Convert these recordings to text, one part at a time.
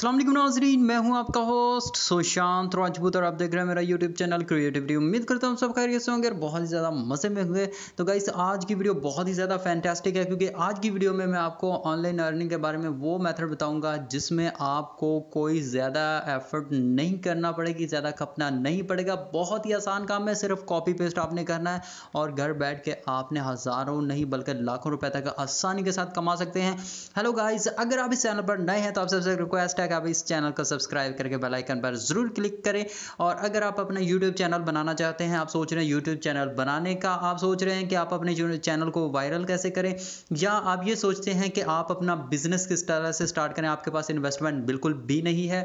अस्सलाम वालेकुम नाज़रीन, मैं हूं आपका होस्ट सुशांत राजपूत और आप देख रहे हैं मेरा यूट्यूब चैनल क्रिएटिविटी। उम्मीद करता हूं सब खैरियत से होंगे और बहुत ही ज़्यादा मज़े में हुए। तो गाइस आज की वीडियो बहुत ही ज़्यादा फैंटास्टिक है, क्योंकि आज की वीडियो में मैं आपको ऑनलाइन अर्निंग के बारे में वो मेथड बताऊंगा जिसमें आपको कोई ज़्यादा एफर्ट नहीं करना पड़ेगी, ज़्यादा खपना नहीं पड़ेगा। बहुत ही आसान काम है, सिर्फ कॉपी पेस्ट आपने करना है और घर बैठ के आपने हज़ारों नहीं बल्कि लाखों रुपए तक आसानी के साथ कमा सकते हैं। हेलो गाइस, अगर आप इस चैनल पर नए हैं तो आप सबसे रिक्वेस्ट है कि आप इस चैनल को सब्सक्राइब करके बेल आइकन पर जरूर क्लिक करें। और अगर आप अपना यूट्यूब चैनल बनाना चाहते हैं, आप सोच रहे हैं यूट्यूब चैनल बनाने का, आप सोच रहे हैं कि आप अपने चैनल को वायरल कैसे करें, या आप ये सोचते हैं कि आप अपना बिजनेस किस तरह से स्टार्ट करें, आपके पास इन्वेस्टमेंट बिल्कुल भी नहीं है।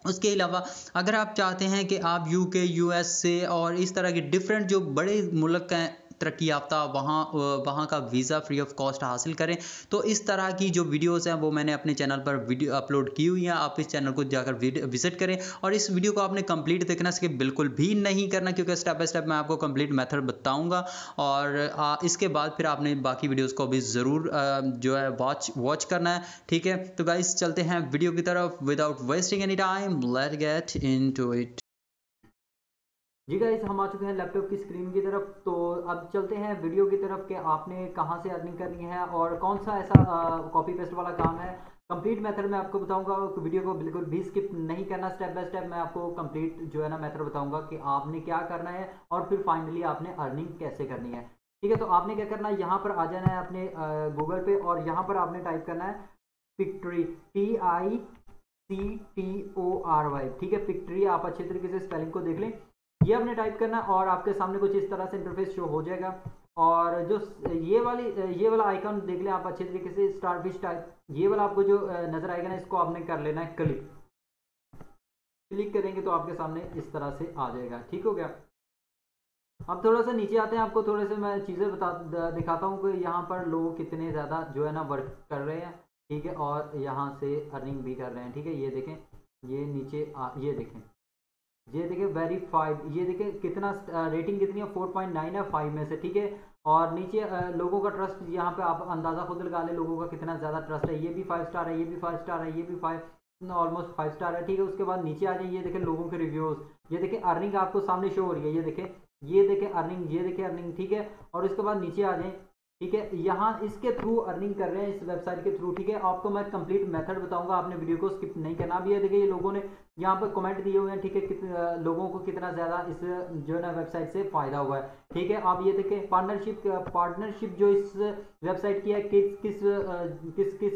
उसके अलावा अगर आप चाहते हैं कि आप यूके, यूएसए और इस तरह के डिफरेंट जो बड़े मुल्क हैं तरक्की याफ्ता, वहाँ का वीज़ा फ्री ऑफ कॉस्ट हासिल करें, तो इस तरह की जो वीडियोस हैं वो मैंने अपने चैनल पर वीडियो अपलोड की हुई हैं। आप इस चैनल को जाकर विजिट करें और इस वीडियो को आपने कंप्लीट देखना, स्किप बिल्कुल भी नहीं करना, क्योंकि स्टेप बाय स्टेप मैं आपको कंप्लीट मेथड बताऊंगा। और इसके बाद फिर आपने बाकी वीडियोज़ को भी ज़रूर जो है वॉच करना है। ठीक है, तो गाइस चलते हैं वीडियो की तरफ। Without wasting any time let's get into it. जी गाइस, हम आ चुके हैं लैपटॉप की स्क्रीन की तरफ। तो अब चलते हैं वीडियो की तरफ कि आपने कहां से अर्निंग करनी है और कौन सा ऐसा कॉपी पेस्ट वाला काम है। कंप्लीट मेथड मैं आपको बताऊंगा, तो वीडियो को बिल्कुल भी स्किप नहीं करना। स्टेप बाय स्टेप मैं आपको कंप्लीट जो है ना मेथड बताऊंगा कि आपने क्या करना है और फिर फाइनली आपने अर्निंग कैसे करनी है। ठीक है, तो आपने क्या करना है, यहाँ पर आ जाना है अपने गूगल पे और यहाँ पर आपने टाइप करना है पिक्ट्री, PICTORY। ठीक है, पिक्ट्री, आप अच्छे तरीके से स्पेलिंग को देख लें। ये आपने टाइप करना और आपके सामने कुछ इस तरह से इंटरफेस शो हो जाएगा। और जो ये वाला आइकन देख लें आप अच्छे तरीके से, स्टारफिश टाइप, ये वाला आपको जो नजर आएगा ना, इसको आपने कर लेना है क्लिक। क्लिक करेंगे तो आपके सामने इस तरह से आ जाएगा। ठीक हो गया। अब थोड़ा सा नीचे आते हैं, आपको थोड़े से मैं चीज़ें दिखाता हूँ कि यहाँ पर लोग कितने ज़्यादा जो है ना वर्क कर रहे हैं। ठीक है, और यहाँ से अर्निंग भी कर रहे हैं। ठीक है, ये देखें, ये नीचे ये देखें वेरीफाइड, ये देखें कितना रेटिंग कितनी है, 4.9 है 5 में से। ठीक है, और नीचे लोगों का ट्रस्ट, यहाँ पे आप अंदाज़ा खुद लगा ले लोगों का कितना ज़्यादा ट्रस्ट है। ये भी 5 स्टार है, ये भी 5 स्टार है, ये भी 5 ऑलमोस्ट 5 स्टार है। ठीक है, उसके बाद नीचे आ जाइए, ये देखें लोगों के रिव्यूज़, ये देखें अर्निंग आपको सामने शो हो रही है, ये देखें अर्निंग, ये देखें अर्निंग। ठीक है, और इसके बाद नीचे आ जाएं। ठीक है, यहाँ इसके थ्रू अर्निंग कर रहे हैं, इस वेबसाइट के थ्रू। ठीक है, आपको मैं कंप्लीट मेथड बताऊंगा, आपने वीडियो को स्किप नहीं करना। अब ये देखिए, ये लोगों ने यहाँ पर कमेंट दिए हुए हैं। ठीक है, लोगों को कितना ज़्यादा इस जो है ना वेबसाइट से फ़ायदा हुआ है। ठीक है, आप ये देखें पार्टनरशिप जो इस वेबसाइट की है, किस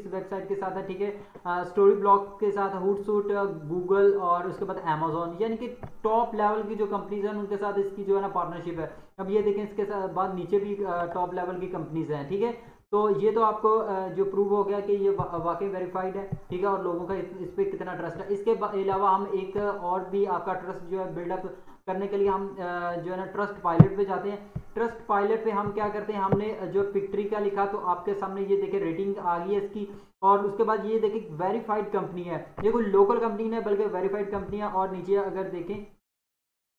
वेबसाइट के साथ है। ठीक है, स्टोरी ब्लॉग के साथ, हुटसूट, गूगल और उसके बाद अमेजोन, यानी कि टॉप लेवल की जो कंपनीज हैं उनके साथ इसकी जो है ना पार्टनरशिप है। अब ये देखें, इसके साथ बाद नीचे भी टॉप लेवल की कंपनीज हैं। ठीक है, तो ये तो आपको जो प्रूव हो गया कि ये वाकई वेरीफाइड है। ठीक है, और लोगों का इस पर कितना ट्रस्ट है। इसके अलावा हम एक और भी आपका ट्रस्ट जो है बिल्डअप करने के लिए हम जो है ना ट्रस्ट पायलट पे जाते हैं। ट्रस्ट पायलट पे हम क्या करते हैं, हमने जो पिक्ट्री का लिखा तो आपके सामने ये देखिए रेटिंग आ गई है इसकी। और उसके बाद ये देखिए वेरीफाइड कंपनी है, ये कोई लोकल कंपनी नहीं है बल्कि वेरीफाइड कंपनी है। और नीचे अगर देखें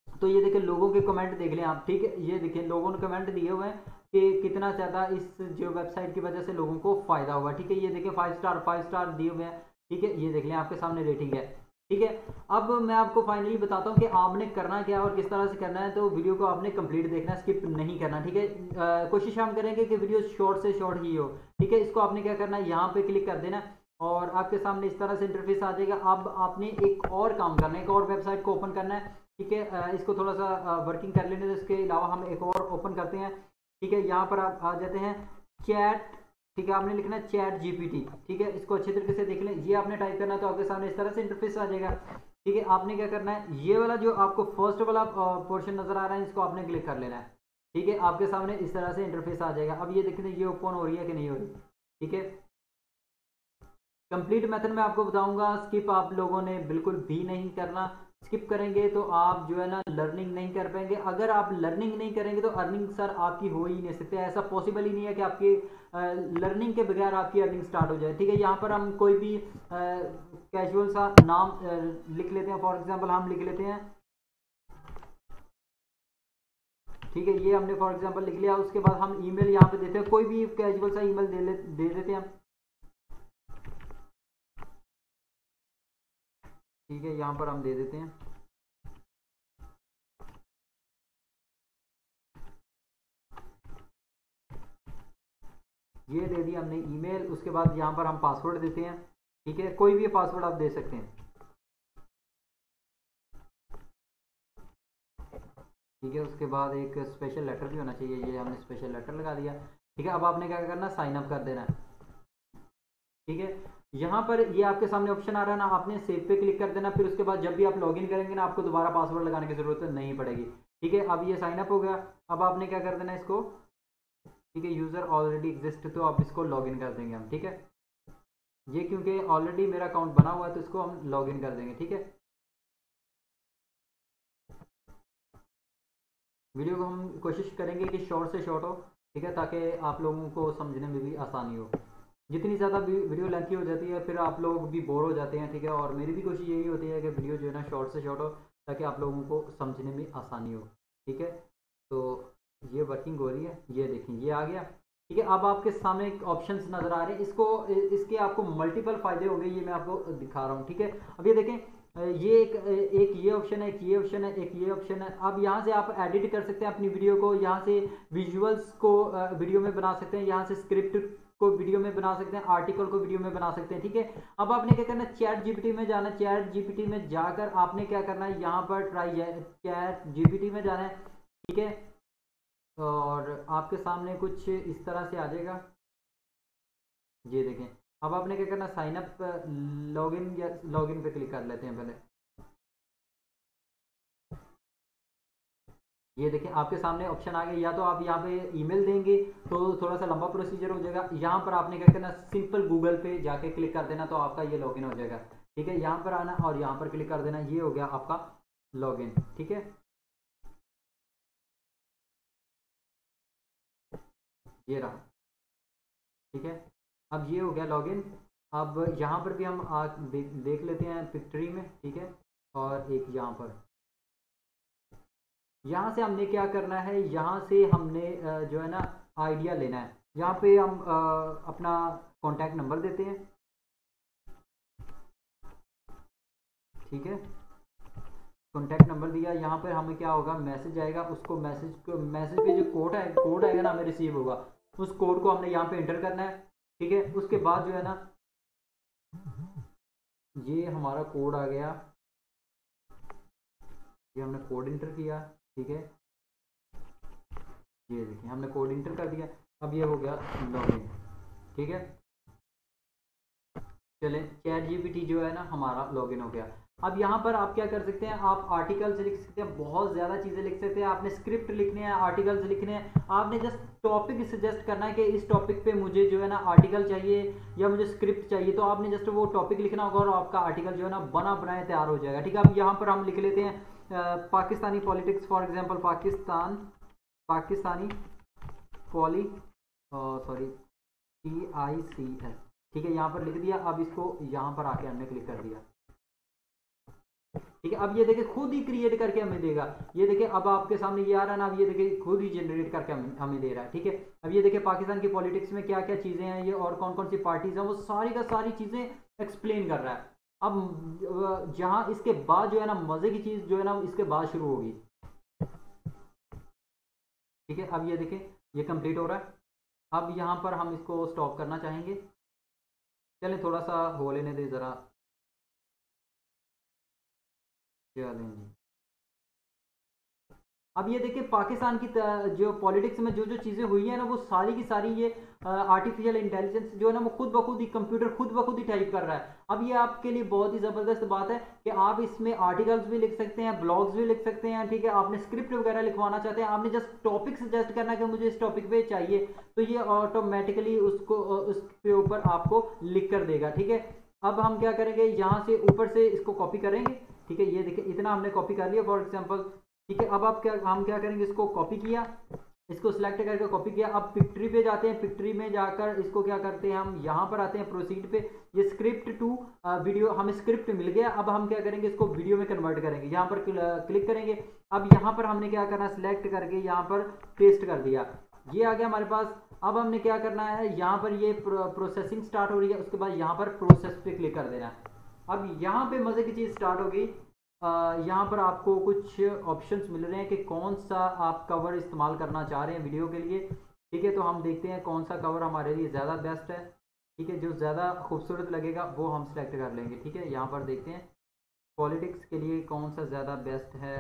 तो ये देखिए लोगों के कमेंट देख लें आप। ठीक है, ये देखिए लोगों ने कमेंट दिए हुए हैं कि कितना ज़्यादा इस जो वेबसाइट की वजह से लोगों को फ़ायदा हुआ। ठीक है, ये देखिए 5 स्टार दिए हुए हैं। ठीक है, ये देख लें आपके सामने रेटिंग है। ठीक है, अब मैं आपको फाइनली बताता हूँ कि आपने करना क्या और किस तरह से करना है। तो वीडियो को आपने कंप्लीट देखना, स्किप नहीं करना। ठीक है, कोशिश हम करेंगे कि वीडियो शॉर्ट से शॉर्ट ही हो। ठीक है, इसको आपने क्या करना है, यहाँ पे क्लिक कर देना और आपके सामने इस तरह से इंटरफेस आ जाएगा। अब आपने एक और काम करना है, एक और वेबसाइट को ओपन करना है। ठीक है, इसको थोड़ा सा वर्किंग कर लेने, तो इसके अलावा हम एक और ओपन करते हैं। ठीक है, यहाँ पर आप आ जाते हैं चैट। ठीक है, आपने लिखना है चैट जीपीटी। ठीक है, इसको अच्छे तरीके से देख लें, ये आपने टाइप करना है तो आपके सामने इस तरह से इंटरफेस आ जाएगा। ठीक है, आपने क्या करना है, ये वाला जो आपको फर्स्ट वाला पोर्शन नजर आ रहा है, इसको आपने क्लिक कर लेना है। ठीक है, आपके सामने इस तरह से इंटरफेस आ जाएगा। अब ये देखते हैं ये ओपन हो रही है कि नहीं हो रही। ठीक है, कंप्लीट मेथड में आपको बताऊंगा, स्किप आप लोगों ने बिल्कुल भी नहीं करना। स्किप करेंगे तो आप जो है ना लर्निंग नहीं कर पाएंगे। अगर आप लर्निंग नहीं करेंगे तो अर्निंग सर आपकी हो ही नहीं सकती, ऐसा पॉसिबल ही नहीं है कि आपकी लर्निंग के बगैर आपकी अर्निंग स्टार्ट हो जाए। ठीक है, यहाँ पर हम कोई भी कैजुअल सा नाम लिख लेते हैं। फॉर एग्जांपल हम लिख लेते हैं, ठीक है, ये हमने फॉर एग्जांपल लिख लिया। उसके बाद हम ईमेल यहाँ पे देते हैं, कोई भी कैजुअल सा ईमेल दे देते हैं। ठीक है, यहाँ पर हम दे देते हैं ये दे दिया हमने ईमेल। उसके बाद यहाँ पर हम पासवर्ड देते हैं, ठीक है, कोई भी पासवर्ड आप दे सकते हैं, ठीक है। उसके बाद एक स्पेशल लेटर भी होना चाहिए, ये हमने स्पेशल लेटर लगा दिया, ठीक है। अब आपने क्या करना, साइन अप कर देना है, ठीक है। यहाँ पर ये आपके सामने ऑप्शन आ रहा है ना, आपने सेव पे क्लिक कर देना। फिर उसके बाद जब भी आप लॉगिन करेंगे ना, आपको दोबारा पासवर्ड लगाने की जरूरत नहीं पड़ेगी, ठीक है। अब ये साइन अप हो गया। अब आपने क्या कर देना इसको, ठीक है, यूजर ऑलरेडी एग्जिस्ट, तो आप इसको लॉगिन कर देंगे हम, ठीक है। ये क्योंकि ऑलरेडी मेरा अकाउंट बना हुआ है तो इसको हम लॉगिन कर देंगे, ठीक है। वीडियो को हम कोशिश करेंगे कि शॉर्ट से शॉर्ट हो, ठीक है, ताकि आप लोगों को समझने में भी आसानी हो। जितनी ज़्यादा वीडियो लेंथी हो जाती है फिर आप लोग भी बोर हो जाते हैं, ठीक है। और मेरी भी कोशिश यही होती है कि वीडियो जो है ना शॉर्ट से शॉर्ट हो, ताकि आप लोगों को समझने में आसानी हो, ठीक है। तो ये वर्किंग हो रही है, ये देखिए ये आ गया, ठीक है। अब आपके सामने एक ऑप्शंस नज़र आ रहे हैं, इसके आपको मल्टीपल फ़ायदे होंगे, ये मैं आपको दिखा रहा हूँ, ठीक है। अब ये देखें, ये एक ये ऑप्शन है, एक ये ऑप्शन है, एक ये ऑप्शन है। अब यहाँ से आप एडिट कर सकते हैं अपनी वीडियो को, यहाँ से विजुअल्स को वीडियो में बना सकते हैं, यहाँ से स्क्रिप्ट को वीडियो में बना सकते हैं, आर्टिकल को वीडियो में बना सकते हैं, ठीक है। अब आपने क्या करना है, चैट जीपीटी में जाना है। चैट जीपीटी में जाकर आपने क्या करना है, यहाँ पर ट्राई चैट जीपीटी में जाना है, ठीक है। और आपके सामने कुछ इस तरह से आ जाएगा, ये देखें। अब आपने क्या करना, साइन अप लॉगिन या लॉगिन पे क्लिक कर लेते हैं पहले। ये देखिए आपके सामने ऑप्शन आ गया, या तो आप यहाँ पे ईमेल देंगे तो थोड़ा सा लंबा प्रोसीजर हो जाएगा। यहाँ पर आपने क्या करना, सिंपल गूगल पे जाके क्लिक कर देना, तो आपका ये लॉगिन हो जाएगा, ठीक है। यहाँ पर आना और यहाँ पर क्लिक कर देना, ये हो गया आपका लॉगिन, ठीक है। ये रहा, ठीक है। अब ये हो गया लॉगिन। अब यहाँ पर भी हम देख लेते हैं पिक्ट्री में, ठीक है। और एक यहाँ पर, यहाँ से हमने क्या करना है, यहाँ से हमने जो है ना आइडिया लेना है। यहाँ पे हम अपना कॉन्टैक्ट नंबर देते हैं, ठीक है। कॉन्टैक्ट नंबर दिया, यहाँ पर हमें क्या होगा, मैसेज आएगा, उसको मैसेज पे जो कोड आएगा ना हमें रिसीव होगा, उस कोड को हमने यहाँ पे एंटर करना है, ठीक है। उसके बाद जो है ना, ये हमारा कोड आ गया, ये हमने कोड इंटर किया, ठीक है। ये देखिए हमने कोड इंटर कर दिया। अब ये हो गया लॉगिन, ठीक है। चले, चैट जीपीटी जो है ना हमारा लॉगिन हो गया। अब यहाँ पर आप क्या कर सकते हैं, आप आर्टिकल्स लिख सकते हैं, बहुत ज़्यादा चीज़ें लिख सकते हैं। आपने स्क्रिप्ट लिखने हैं, आर्टिकल्स लिखने हैं, आपने जस्ट टॉपिक सजेस्ट करना है कि इस टॉपिक पे मुझे जो है ना आर्टिकल चाहिए या मुझे स्क्रिप्ट चाहिए, तो आपने जस्ट वो टॉपिक लिखना होगा और आपका आर्टिकल जो है ना बना बनाए तैयार हो जाएगा, ठीक है। अब यहाँ पर हम लिख लेते हैं Pakistani politics, for example Pakistani PICS, ठीक है, यहाँ पर लिख दिया। अब इसको यहाँ पर आके हमने क्लिक कर दिया, ठीक है। अब ये देखिए खुद ही क्रिएट करके हमें देगा, ये देखिए अब आपके सामने ये आ रहा है ना, अब ये देखिए खुद ही जनरेट करके हमें दे रहा है, ठीक है। अब ये देखिए पाकिस्तान की पॉलिटिक्स में क्या क्या चीज़ें हैं ये, और कौन कौन सी पार्टीज हैं, वो सारी का सारी चीज़ें एक्सप्लेन कर रहा है। अब जहाँ इसके बाद जो है ना मज़े की चीज़ जो है ना इसके बाद शुरू होगी, ठीक है। अब ये देखिए ये कंप्लीट हो रहा है। अब यहाँ पर हम इसको स्टॉप करना चाहेंगे, चलें थोड़ा सा हो लेने दे ज़रा, चलें जी। अब ये देखिए पाकिस्तान की जो पॉलिटिक्स में जो जो चीज़ें हुई है ना, वो सारी की सारी ये आर्टिफिशियल इंटेलिजेंस जो है ना वो खुद ब खुद ही कंप्यूटर खुद ब खुद ही टाइप कर रहा है। अब ये आपके लिए बहुत ही ज़बरदस्त बात है कि आप इसमें आर्टिकल्स भी लिख सकते हैं, ब्लॉग्स भी लिख सकते हैं, ठीक है। आपने स्क्रिप्ट वगैरह लिखवाना चाहते हैं, आपने जस्ट टॉपिक सजेस्ट करना है कि मुझे इस टॉपिक पे चाहिए, तो ये ऑटोमेटिकली उसके ऊपर आपको लिख कर देगा, ठीक है। अब हम क्या करेंगे, यहाँ से ऊपर से इसको कॉपी करेंगे, ठीक है। ये देखिए इतना हमने कॉपी कर लिया फॉर एग्जाम्पल, ठीक है। अब आप हम क्या करेंगे, इसको कॉपी किया, इसको सिलेक्ट करके कॉपी किया। अब पिक्ट्री पे जाते हैं, पिक्ट्री में जाकर इसको क्या करते हैं, हम यहाँ पर आते हैं प्रोसीड पे, ये स्क्रिप्ट टू वीडियो, हमें स्क्रिप्ट मिल गया। अब हम क्या करेंगे, इसको वीडियो में कन्वर्ट करेंगे, यहाँ पर क्लिक करेंगे। अब यहाँ पर हमने क्या करना, सिलेक्ट करके यहाँ पर पेस्ट कर दिया, ये आ गया हमारे पास। अब हमने क्या करना है, यहाँ पर ये प्रोसेसिंग स्टार्ट हो रही है, उसके बाद यहाँ पर प्रोसेस पे क्लिक कर देना है, अब यहाँ पे मज़े की चीज़ स्टार्ट होगी। यहाँ पर आपको कुछ ऑप्शंस मिल रहे हैं कि कौन सा आप कवर इस्तेमाल करना चाह रहे हैं वीडियो के लिए। ठीक है, तो हम देखते हैं कौन सा कवर हमारे लिए ज़्यादा बेस्ट है। ठीक है, जो ज़्यादा खूबसूरत लगेगा वो हम सेलेक्ट कर लेंगे। ठीक है, यहाँ पर देखते हैं पॉलिटिक्स के लिए कौन सा ज़्यादा बेस्ट है।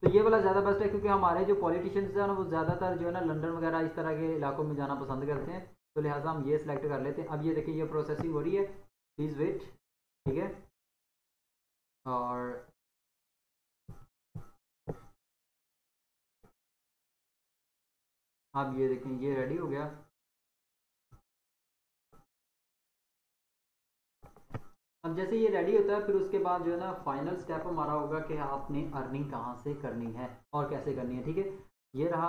तो ये वाला ज़्यादा बेस्ट है क्योंकि हमारे जो पॉलिटिशियंस हैं ना वो ज़्यादातर जो है ना लंदन वगैरह इस तरह के इलाकों में जाना पसंद करते हैं, तो लिहाजा हम ये सिलेक्ट कर लेते हैं। अब ये देखिए ये प्रोसेसिंग हो रही है, प्लीज़ वेट। ठीक है, और अब ये देखें ये रेडी हो गया। अब जैसे ये रेडी होता है फिर उसके बाद जो है ना फाइनल स्टेप हमारा होगा कि आपने अर्निंग कहाँ से करनी है और कैसे करनी है। ठीक है, ये रहा।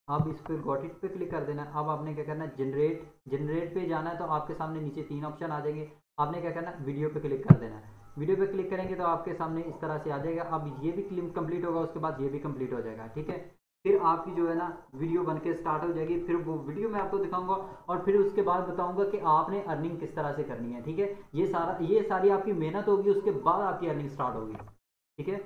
अब इस पर गॉट इट पे क्लिक कर देना है। अब आपने क्या करना है, जनरेट पे जाना है, तो आपके सामने नीचे 3 ऑप्शन आ जाएंगे। आपने क्या करना है, वीडियो पे क्लिक कर देना है। वीडियो पे क्लिक करेंगे तो आपके सामने इस तरह से आ जाएगा। अब ये भी कंप्लीट होगा, उसके बाद ये भी कंप्लीट हो जाएगा। ठीक है, फिर आपकी जो है ना वीडियो बनके स्टार्ट हो जाएगी। फिर वो वीडियो मैं आपको दिखाऊंगा और फिर उसके बाद बताऊंगा कि आपने अर्निंग किस तरह से करनी है। ठीक है, ये सारी आपकी मेहनत होगी, उसके बाद आपकी अर्निंग स्टार्ट होगी। ठीक है,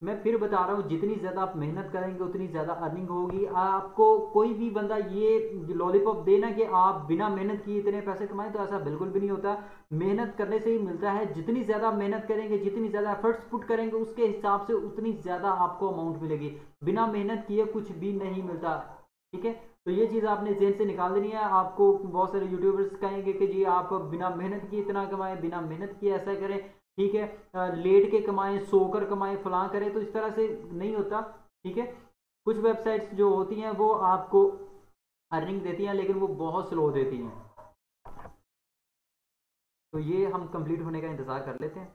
मैं फिर बता रहा हूँ जितनी ज़्यादा आप मेहनत करेंगे उतनी ज़्यादा अर्निंग होगी। आपको कोई भी बंदा ये लॉलीपॉप देना कि आप बिना मेहनत किए इतने पैसे कमाएं, तो ऐसा बिल्कुल भी नहीं होता। मेहनत करने से ही मिलता है। जितनी ज़्यादा मेहनत करेंगे, जितनी ज़्यादा एफर्ट्स पुट करेंगे, उसके हिसाब से उतनी ज़्यादा आपको अमाउंट मिलेगी। बिना मेहनत किए कुछ भी नहीं मिलता। ठीक है, तो ये चीज़ आपने जेहन से निकाल देनी है। आपको बहुत सारे यूट्यूबर्स कहेंगे कि जी आप बिना मेहनत किए इतना कमाएं, बिना मेहनत किए ऐसा करें। ठीक है, लेट के कमाएं, सोकर कमाएं, फलां करें, तो इस तरह से नहीं होता। ठीक है, कुछ वेबसाइट्स जो होती हैं वो आपको अर्निंग देती हैं लेकिन वो बहुत स्लो देती हैं। तो ये हम कंप्लीट होने का इंतज़ार कर लेते हैं।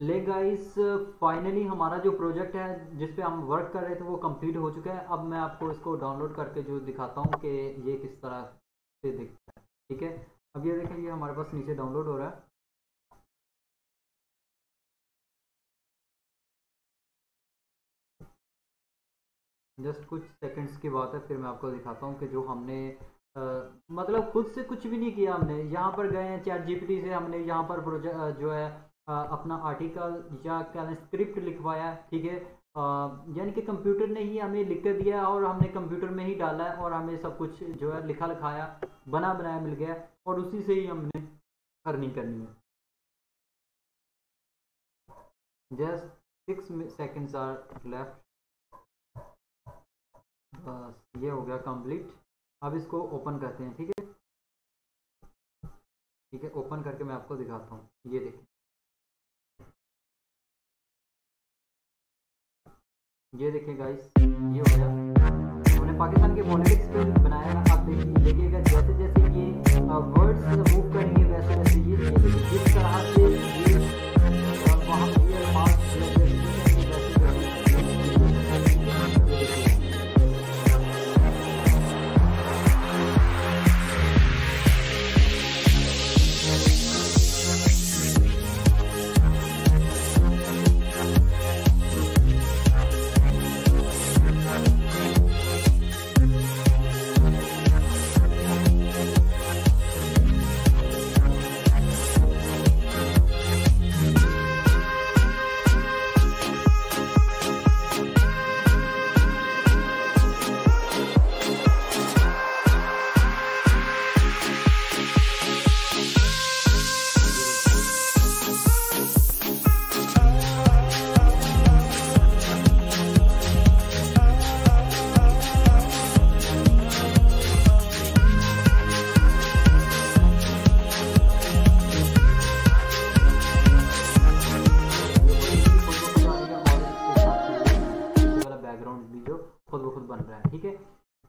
ले गाइस, फाइनली हमारा जो प्रोजेक्ट है जिस पे हम वर्क कर रहे थे वो कंप्लीट हो चुका है। अब मैं आपको इसको डाउनलोड करके जो दिखाता हूँ कि ये किस तरह से दिखता है। ठीक है, अब ये देखें, ये हमारे पास नीचे डाउनलोड हो रहा है। जस्ट कुछ सेकंड्स की बात है, फिर मैं आपको दिखाता हूँ कि जो हमने मतलब खुद से कुछ भी नहीं किया। हमने यहाँ पर गए हैं चैट जीपीटी से, हमने यहाँ पर प्रोजेक्ट जो है अपना आर्टिकल या क्या स्क्रिप्ट लिखवाया। ठीक है, यानी कि कंप्यूटर ने ही हमें लिख कर दिया और हमने कंप्यूटर में ही डाला है और हमें सब कुछ जो है लिखा लिखाया बना बनाया मिल गया और उसी से ही हमने अर्निंग करनी है। Just 6 seconds are left. बस ये हो गया कंप्लीट। अब इसको ओपन करते हैं। ठीक है, ठीक है, ओपन करके मैं आपको दिखाता हूँ। ये देखिए, ये देखिए गाइस, ये हो गया। हमने पाकिस्तान के पॉलिटिक्स पे बनाया है। आप देखिएगा जैसे जैसे ये वर्ड्स मूव करेंगे वैसे वैसे ये जिस तरह से ये वहाँ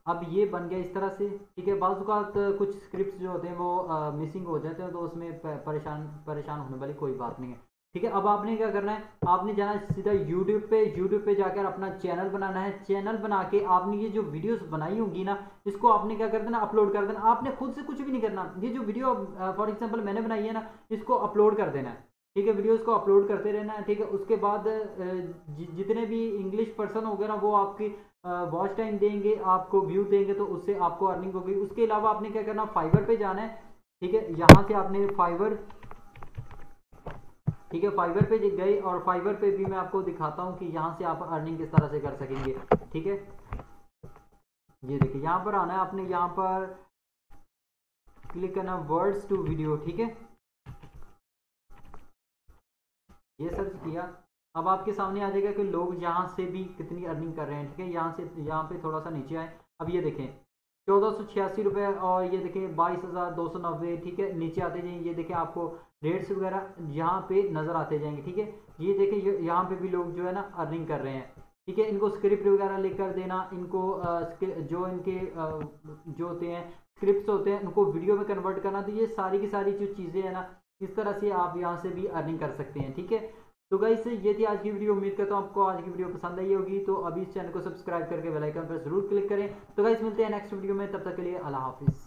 अब ये बन गया इस तरह से। ठीक है, बाज़ औक़ात कुछ स्क्रिप्ट्स जो होते हैं वो मिसिंग हो जाते हैं, तो उसमें परेशान होने वाली कोई बात नहीं है। ठीक है, अब आपने क्या करना है, आपने जाना सीधा यूट्यूब पे जाकर अपना चैनल बनाना है। चैनल बना के आपने ये जो वीडियोस बनाई होंगी ना, इसको आपने क्या कर देना, अपलोड कर देना। आपने खुद से कुछ भी नहीं करना। ये जो वीडियो फॉर एग्जांपल मैंने बनाई है ना, इसको अपलोड कर देना है। ठीक है, वीडियोस को अपलोड करते रहना है। ठीक है, उसके बाद जितने भी इंग्लिश पर्सन हो गए ना वो आपकी वॉच टाइम देंगे, आपको व्यू देंगे, तो उससे आपको अर्निंग होगी। उसके अलावा आपने क्या करना, फाइवर पे जाना है, ठीक है। यहाँ से आपने फाइवर, ठीक है, फाइवर पे गए और फाइवर पे भी मैं आपको दिखाता हूँ कि यहाँ से आप अर्निंग किस तरह से कर सकेंगे, ठीक है। ये देखिए यहाँ पर आना है आपने, यहाँ पर क्लिक करना वर्ड्स टू वीडियो, ठीक है। ये सर्च किया, अब आपके सामने आ जाएगा कि लोग यहाँ से भी कितनी अर्निंग कर रहे हैं, ठीक है। यहाँ से यहाँ पे थोड़ा सा नीचे आए, अब ये देखें 1486 रुपये और ये देखें 22,290, ठीक है। नीचे आते जाएंगे, ये देखें आपको रेट्स वगैरह यहाँ पे नज़र आते जाएंगे, ठीक है। ये देखें यहाँ पे भी लोग जो है ना अर्निंग कर रहे हैं, ठीक है। इनको स्क्रिप्ट वगैरह लेकर देना, इनको जो इनके जो होते हैं स्क्रिप्ट होते हैं उनको वीडियो में कन्वर्ट करना, तो ये सारी की सारी जो चीज़ें हैं ना, इस तरह से आप यहाँ से भी अर्निंग कर सकते हैं, ठीक है। तो गाइस ये थी आज की वीडियो, उम्मीद करता हूँ आपको आज की वीडियो पसंद आई होगी। तो अभी इस चैनल को सब्सक्राइब करके बेल आइकन पर जरूर क्लिक करें। तो गाइस मिलते हैं नेक्स्ट वीडियो में, तब तक के लिए अल्लाह हाफिज़।